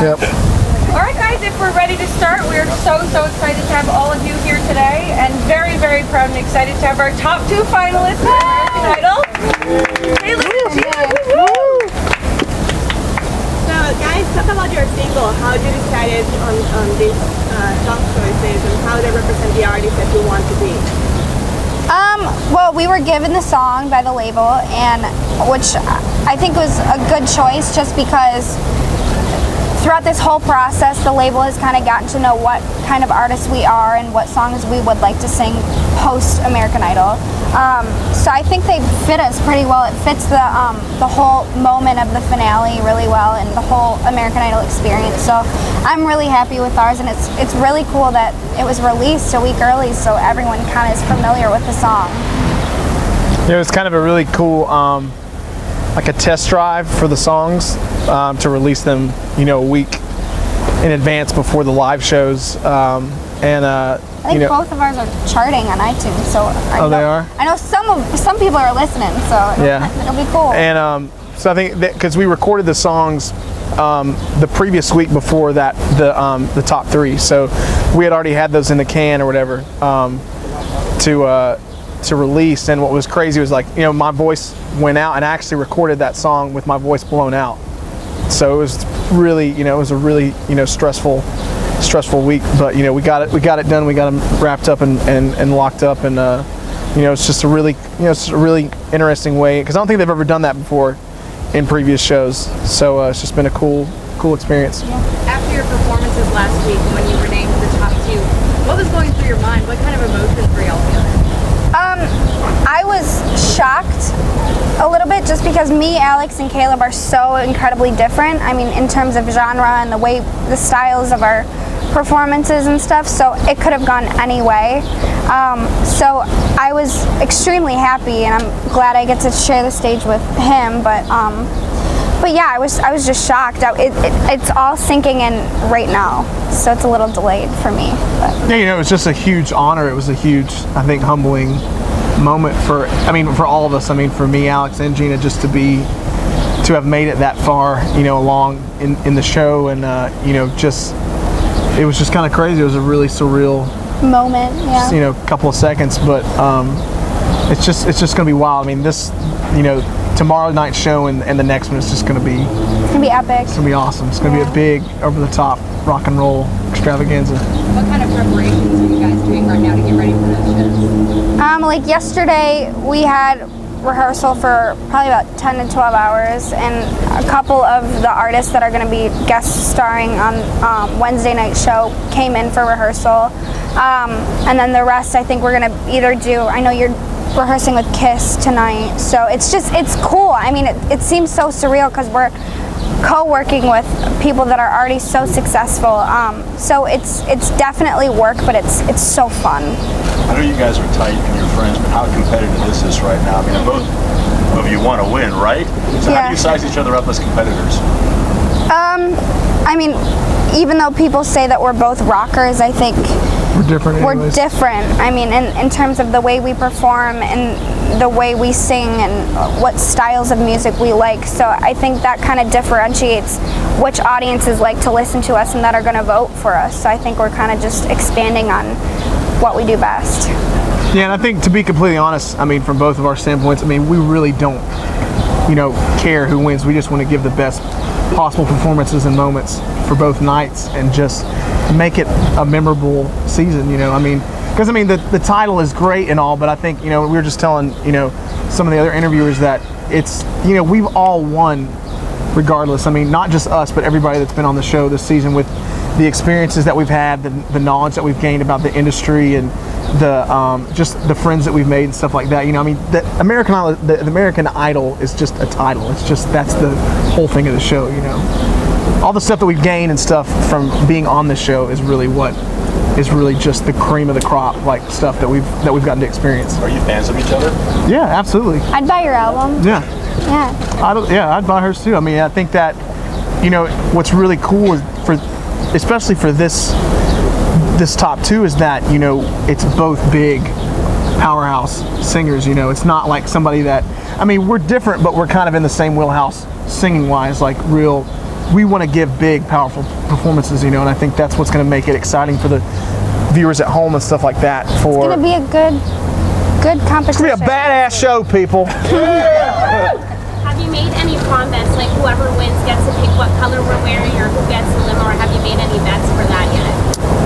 Yep. All right, guys, if we're ready to start, we're so excited to have all of you here today, and very proud and excited to have our top 2 finalists for American Idol. Hey, look at you! So, guys, talk about your single. How did you decide on these song choices, and how they represent the artist that you want to be? Well, we were given the song by the label, and which I think was a good choice, just because throughout this whole process, the label has kind of gotten to know what kind of artists we are and what songs we would like to sing post American Idol. So I think they fit us pretty well. It fits the whole moment of the finale really well, and the whole American Idol experience. So I'm really happy with ours, and it's really cool that it was released a week early, so everyone kind of is familiar with the song. Yeah, it was kind of a really cool, like a test drive for the songs, to release them, a week in advance before the live shows. I think both of ours are charting on iTunes, so they are? I know some people are listening, so it'll be cool. And so I think that because we recorded the songs the previous week before that, the top 3, so we had already had those in the can or whatever to release. And what was crazy was, like, my voice went out, and I actually recorded that song with my voice blown out. So it was really, it was a really, stressful week, but we got it done. We got them wrapped up and locked up, and it's just a really, it's a really interesting way, because I don't think they've ever done that before in previous shows. So it's just been a cool experience. Yeah. After your performances last week, when you were named the top 2, what was going through your mind? What kind of emotions were y'all feeling? I was shocked a little bit, just because me, Alex, and Caleb are so incredibly different. I mean, in terms of genre and the styles of our performances and stuff, so it could have gone any way. So I was extremely happy, and I'm glad I get to share the stage with him. But yeah, I was just shocked. It's all sinking in right now, so it's a little delayed for me. But. Yeah, it was just a huge honor. It was a huge, I think, humbling moment for all of us. I mean, for me, Alex, and Jena, just to have made it that far, along in the show, and it was just kind of crazy. It was a really surreal moment, yeah. Couple of seconds, but it's just gonna be wild. I mean, this, tomorrow night's show and the next one is just gonna be. It's gonna be epic. It's gonna be awesome. It's gonna be a big, over-the-top rock and roll extravaganza. What kind of preparations are you guys doing right now to get ready for those shows? Like yesterday, we had rehearsal for probably about 10 to 12 hours, and a couple of the artists that are going to be guest starring on Wednesday night show came in for rehearsal, and then the rest I think we're going to either do, I know you're rehearsing with Kiss tonight, so it's cool. I mean, it seems so surreal because we're co-working with people that are already so successful, so it's definitely work, but it's so fun. I know you guys are tight and you're friends, but how competitive is this right now? I mean, both of you want to win, right? So how do you size each other up as competitors? I mean, even though people say that we're both rockers, I think we're different. We're different. I mean, in terms of the way we perform and the way we sing and what styles of music we like. So I think that kind of differentiates which audiences like to listen to us and that are going to vote for us. So I think we're kind of just expanding on what we do best. Yeah, and I think, to be completely honest, I mean, from both of our standpoints, I mean, we really don't, care who wins. We just want to give the best possible performances and moments for both nights and just make it a memorable season, I mean, because the title is great and all, but I think, we were just telling, some of the other interviewers that it's, we've all won regardless. I mean, not just us, but everybody that's been on the show this season, with the experiences that we've had, the knowledge that we've gained about the industry, and the just the friends that we've made and stuff like that. I mean, the American Idol is just a title. It's just, that's the whole thing of the show. All the stuff that we've gained and stuff from being on the show is really what is really just the cream of the crop, like stuff that we've gotten to experience. Are you fans of each other? Yeah, absolutely. I'd buy your album. Yeah. Yeah. I'd buy hers too. I mean, I think that what's really cool is especially for this top 2 is that it's both big powerhouse singers. It's not like somebody that, I mean, we're different, but we're kind of in the same wheelhouse singing wise, like real we want to give big, powerful performances, and I think that's what's going to make it exciting for the viewers at home and stuff like that. It's going to be a good competition. It's going to be a badass show, people. Have you made any prom bets, like whoever wins gets to pick what color we're wearing or who gets the limo, or have you made any bets for that yet?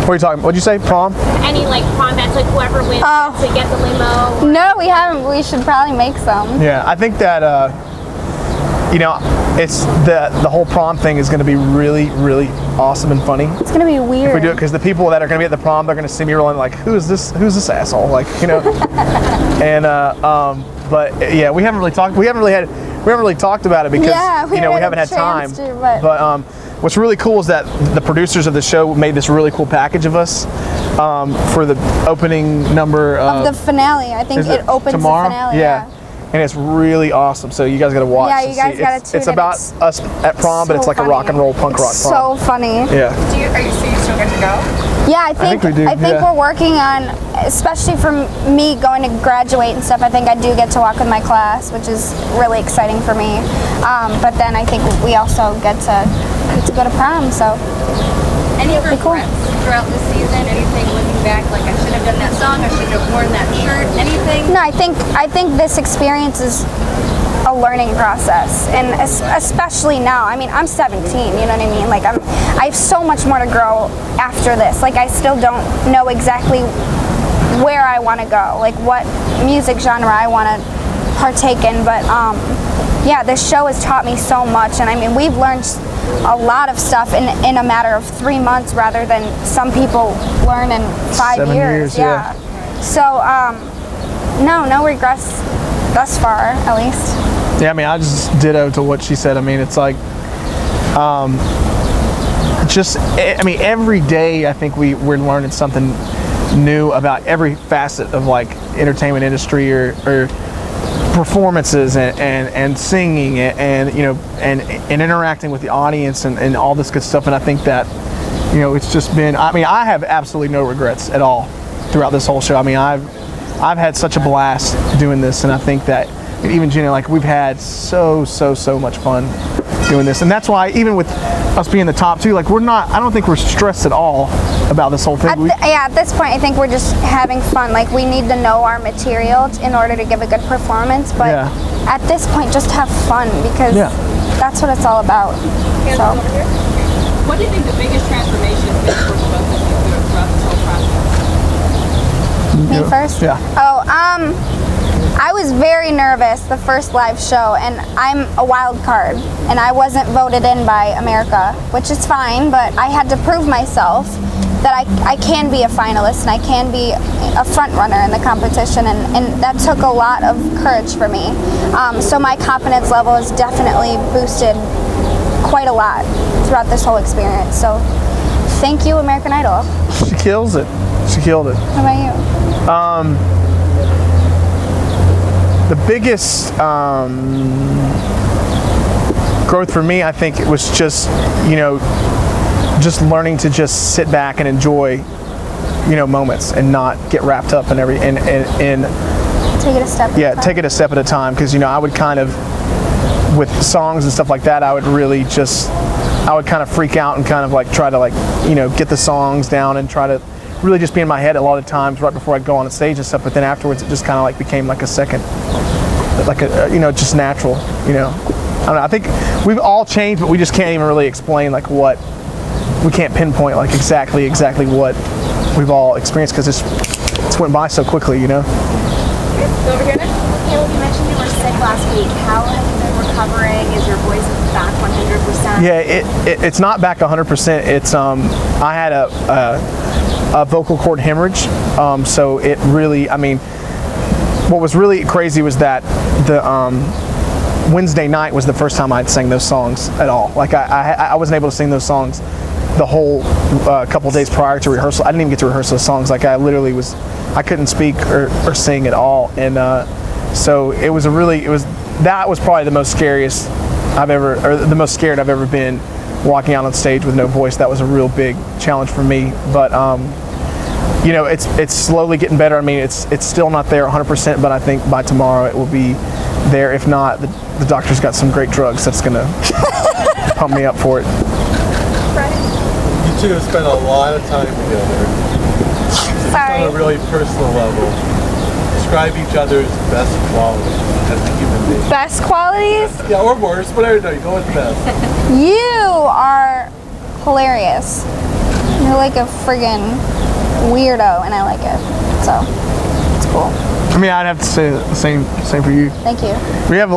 What are you talking? What'd you say? Prom? Any like prom bets, like whoever wins gets to get the limo? No, we haven't. We should probably make some. Yeah, I think that it's the whole prom thing is going to be really, really awesome and funny. It's going to be weird. If we do it, because the people that are going to be at the prom, they're going to see me rolling like, who's this asshole? Like, and but yeah, we haven't really talked about it because we haven't had time. But what's really cool is that the producers of the show made this really cool package of us for the opening number of the finale. I think it opens tomorrow. The finale. Yeah. And it's really awesome. So you guys got to watch. Yeah, you guys got to tune in. It's about us at prom, but it's like a rock and roll punk rock prom. So funny. Yeah. So you still get to go? Yeah, I think we do. I think we're working on, especially for me going to graduate and stuff. I think I do get to walk with my class, which is really exciting for me. But then I think we also get to go to prom. So Any regrets cool. throughout the season? Anything looking back, like I should have done that song, I should have worn that shirt, anything? No, I think this experience is a learning process, and especially now. I mean, I'm 17. You know what I mean? Like I have so much more to grow after this. Like I still don't know exactly where I want to go, like what music genre I want to partake in. But yeah, this show has taught me so much, and I mean, we've learned a lot of stuff in a matter of 3 months rather than some people learn in 5 7 years. years, yeah. So no regrets thus far, at least. Yeah, I mean, I just ditto to what she said. I mean, it's like, every day I think we're learning something new about every facet of like entertainment industry or performances and singing and interacting with the audience and all this good stuff. And I think that it's just been, I mean, I have absolutely no regrets at all throughout this whole show. I mean, I've had such a blast doing this, and I think that even Jena, like, we've had so much fun doing this. And that's why even with us being the top two, like, I don't think we're stressed at all about this whole thing. At this point, I think we're just having fun. Like, we need to know our material in order to give a good performance, but at this point, just have fun, because that's what it's all about. So. What do you think the biggest transformation has been for both of you throughout this whole process? Me first? Yeah. I was very nervous the first live show, and I'm a wild card, and I wasn't voted in by America, which is fine, but I had to prove myself that I can be a finalist and I can be a front runner in the competition, and that took a lot of courage for me. So my confidence level is definitely boosted quite a lot throughout this whole experience. So thank you, American Idol. She kills it. She killed it. How about you? The biggest growth for me, I think, it was just learning to just sit back and enjoy moments and not get wrapped up in every and take it a step at a time. Take it a step at a time, because I would kind of, with songs and stuff like that, I would kind of freak out and kind of like try to get the songs down and try to really just be in my head a lot of times right before I'd go on stage and stuff. But then afterwards, it just kind of like became like a second, like just natural. I don't know. I think we've all changed, but we just can't even really explain like what, we can't pinpoint like exactly what we've all experienced, because it's went by so quickly. Go over here next. Caleb, you mentioned you were sick last week. How have you been recovering? Is your voice back 100%? Yeah, it's not back 100%. It's I had a vocal cord hemorrhage, so it really, I mean, what was really crazy was that the Wednesday night was the first time I'd sang those songs at all. Like I wasn't able to sing those songs the whole couple days prior to rehearsal. I didn't even get to rehearse those songs. Like I couldn't speak or sing at all. And so that was probably the most scariest the most scared I've ever been, walking out on stage with no voice. That was a real big challenge for me. But it's slowly getting better. I mean, it's still not there 100%, but I think by tomorrow it will be there. If not, the doctor's got some great drugs that's gonna pump me up for it. You two have spent a lot of time together Sorry. on a really personal level. Describe each other's best qualities as a human being. Best qualities? Yeah, or worse, whatever. No, you go with best. You are hilarious. You're like a friggin' weirdo, and I like it. So, it's cool. I mean, I'd have to say the same for you. Thank you. We have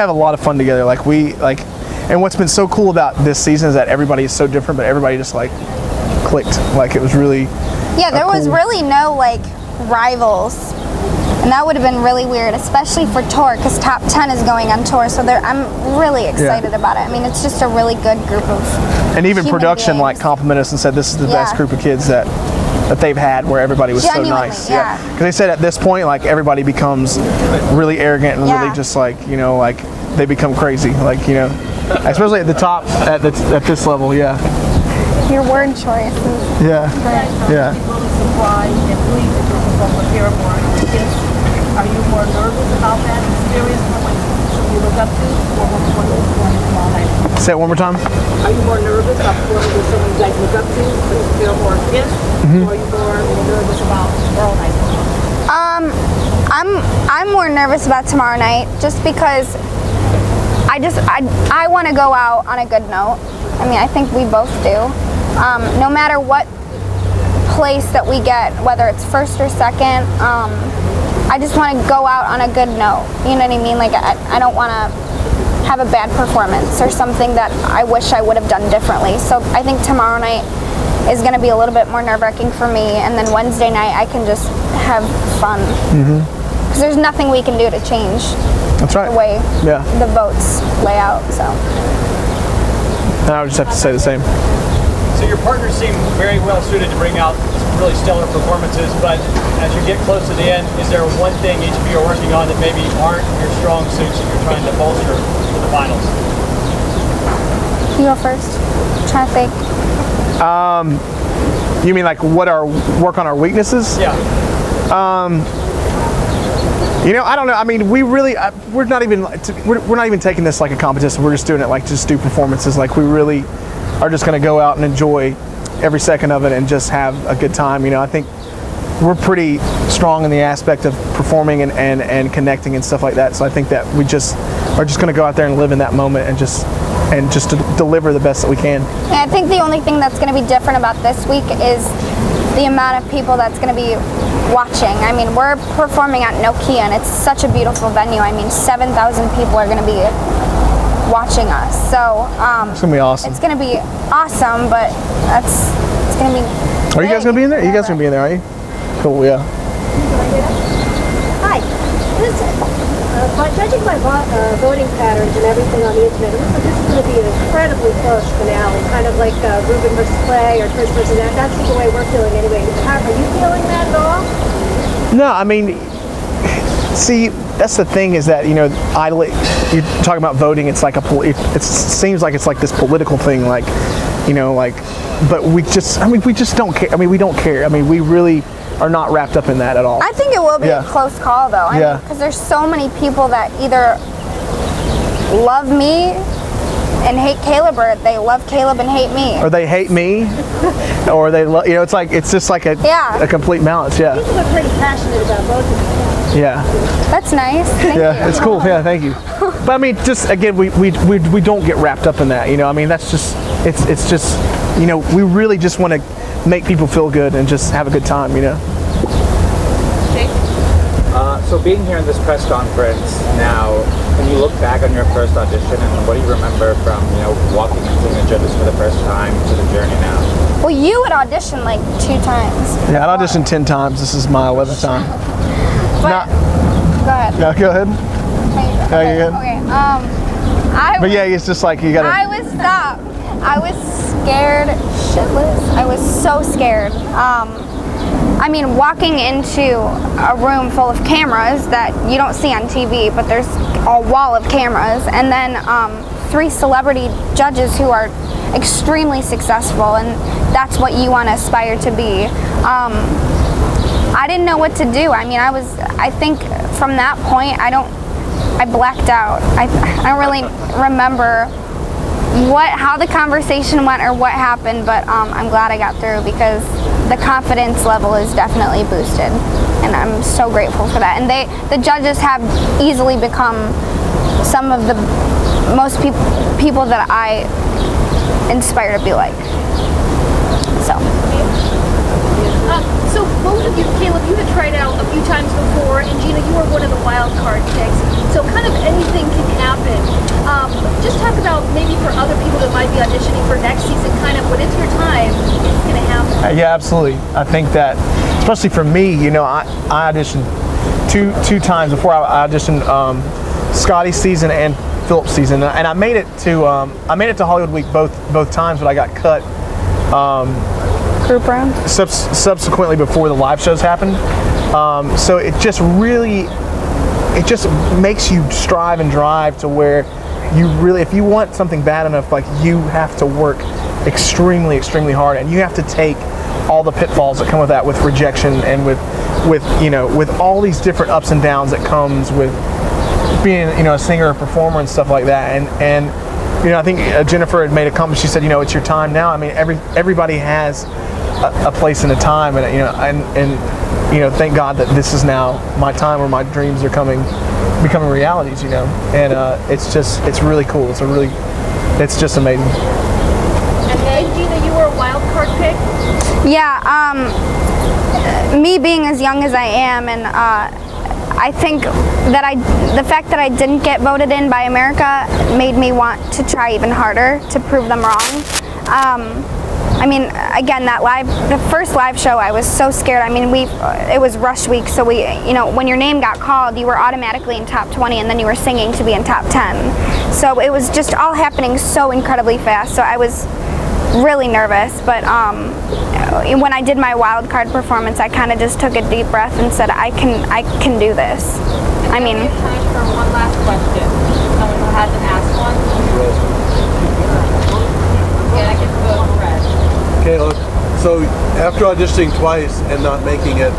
a lot of fun together. And what's been so cool about this season is that everybody is so different, but everybody just like clicked. Like it was really. Yeah, there was cool. really no like rivals. And that would have been really weird, especially for tour, because Top 10 is going on tour. So I'm really excited about it. I mean, it's just a really good group of. And even human production beings. like complimented us and said this is the Yeah. best group of kids that they've had, where everybody was Genuinely, so nice. yeah. Because they said at this point, like everybody becomes really arrogant and Yeah. really just like like they become crazy, like especially at the top at this level. Yeah. Your word choices. Yeah. Yeah. Are you more nervous about that experience when you look up to, or when performing tomorrow night? Say it one more time. Are you more nervous about performing with someone you like look up to, but you feel more against, or are you more nervous about tomorrow night? I'm more nervous about tomorrow night just because I want to go out on a good note. I mean, I think we both do. No matter what place that we get, whether it's first or second, I just want to go out on a good note. You know what I mean? Like I don't want to have a bad performance or something that I wish I would have done differently. So I think tomorrow night is going to be a little bit more nerve-wracking for me, and then Wednesday night I can just have fun. Because there's nothing we can do to change That's right. the way Yeah. the votes lay out. So And I would just have to say the same. So your partners seem very well suited to bring out some really stellar performances, but as you get close to the end, is there one thing each of you are working on that maybe aren't your strong suits that you're trying to bolster for the finals? you go first. I'm trying to think. You mean like work on our weaknesses? Yeah. I don't know. I mean, we're not even taking this like a competition. We're just doing it like just do performances. Like we really are just going to go out and enjoy every second of it and just have a good time. I think we're pretty strong in the aspect of performing and connecting and stuff like that. So I think that we just are just going to go out there and live in that moment and just to deliver the best that we can. And I think the only thing that's going to be different about this week is the amount of people that's going to be watching. I mean, we're performing at Nokia, and it's such a beautiful venue. I mean, 7,000 people are going to be watching us. So It's going to be awesome. it's going to be awesome, but it's going to be. Are you guys going to be in there? You guys going to be in there, are you? Cool, yeah. Hi. By judging by voting patterns and everything on the internet, it looks like this is going to be an incredibly close finale, kind of like Ruben versus Clay or Trish versus that. That's the way we're feeling anyway. Are you feeling that at all? No, I mean, see, that's the thing is that you're talking about voting. It's like it seems like it's like this political thing, like but we just don't care. I mean, we don't care. I mean, we really are not wrapped up in that at all. I think it will be a close call, though. Yeah. Because there's so many people that either love me and hate Caleb, or they love Caleb and hate me. Or they hate me, or they it's just like a complete balance. Yeah. People are pretty passionate about both of them. Yeah. That's nice. Thank you. Yeah, it's cool. Yeah, thank you. But I mean, just again, we don't get wrapped up in that. I mean, that's just it's just we really just want to make people feel good and just have a good time. So being here in this press conference now, can you look back on your first audition and what do you remember from walking into the judges for the first time to the journey now? Well, you had auditioned like 2 times. Yeah, I auditioned 10 times. This is my 11th time. But, go ahead. Yeah, go ahead. Okay, you're good. okay. But yeah, it's just like you gotta. I was scared shitless. I was so scared. I mean, walking into a room full of cameras that you don't see on TV, but there's a wall of cameras, and then 3 celebrity judges who are extremely successful, and that's what you want to aspire to be. I didn't know what to do. I mean, I think from that point, I blacked out. I don't really remember how the conversation went or what happened, but I'm glad I got through because the confidence level is definitely boosted, and I'm so grateful for that. And the judges have easily become some of the most people that I inspire to be like. So both of you, Caleb, you had tried out a few times before, and Jena, you were one of the wild card picks. So kind of anything can happen. Just talk about maybe for other people that might be auditioning for next season, kind of when it's your time, it's going to happen. Yeah, absolutely. I think that, especially for me, you know, I auditioned two times before. I auditioned Scotty's season and Philip's season, and I made it to Hollywood Week both times, but I got cut. Group round? Subsequently before the live shows happened. So it just makes you strive and drive to where you really, if you want something bad enough, like you have to work extremely, extremely hard, and you have to take all the pitfalls that come with that, with rejection and with all these different ups and downs that comes with being, you know, a singer or performer and stuff like that. And you know, I think Jennifer had made a comment. She said, you know, it's your time now. I mean, everybody has a place and a time, and you know, and you know, thank God that this is now my time where my dreams are becoming realities. You know, and it's really cool. It's just amazing. And then, Jena, you were a wild card pick. Yeah. Me being as young as I am, and I think that the fact that I didn't get voted in by America made me want to try even harder to prove them wrong. I mean, again, the first live show, I was so scared. I mean, it was rush week, so you know, when your name got called, you were automatically in top 20, and then you were singing to be in top 10. So it was just all happening so incredibly fast. So I was really nervous, but when I did my wild card performance, I kind of just took a deep breath and said, I can do this. I mean, we have time for one last question. Someone who hasn't asked one. Yeah, I can go Fred. Caleb, so after auditioning twice and not making it,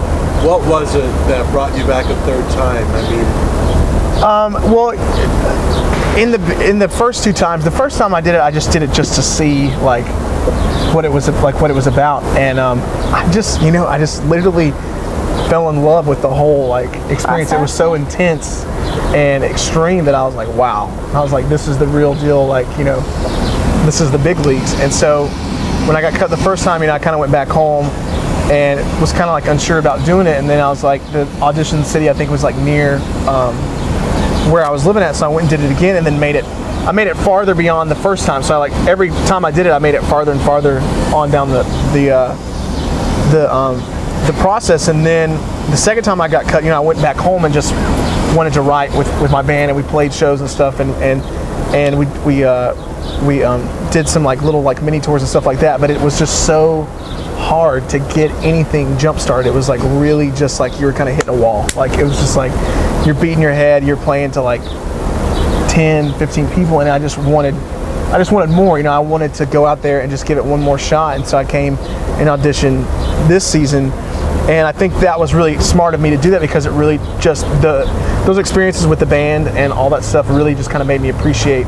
what was it that brought you back a third time? I mean, well, in the first two times, the first time I did it, I just did it just to see like what it was about, and I just literally fell in love with the whole like experience. It was so intense and extreme that I was like, wow. I was like, this is the real deal. Like, you know, this is the big leagues. And so when I got cut the first time, you know, I kind of went back home and was kind of like unsure about doing it. And then I was like, the audition city I think was like near where I was living at, so I went and did it again, and then I made it farther beyond the first time. So like every time I did it, I made it farther and farther on down the process. And then the second time I got cut, you know, I went back home and just wanted to write with my band, and we played shows and stuff, and we did some like little like mini tours and stuff like that. But it was just so hard to get anything jump started. It was like really just like you were kind of hitting a wall. Like it was just like you're beating your head, you're playing to like 10, 15 people, and I just wanted more. You know, I wanted to go out there and just give it one more shot. And so I came and auditioned this season, and I think that was really smart of me to do that, because it really just those experiences with the band and all that stuff really just kind of made me appreciate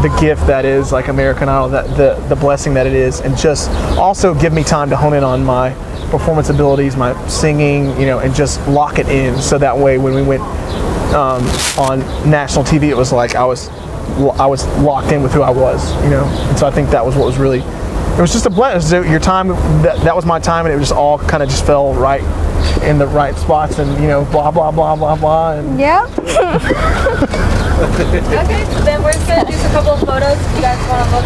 the gift that is like American Idol, that the blessing that it is, and just also give me time to hone in on my performance abilities, my singing, you know, and just lock it in. So that way when we went on national TV, it was like I was locked in with who I was, you know. And so I think that was what was really, it was just a blessing. Your time, that was my time, and it just all kind of just fell right in the right spots, and you know, blah blah blah blah blah. And yeah. Okay, so then we're just gonna do a couple of photos. If you guys want to look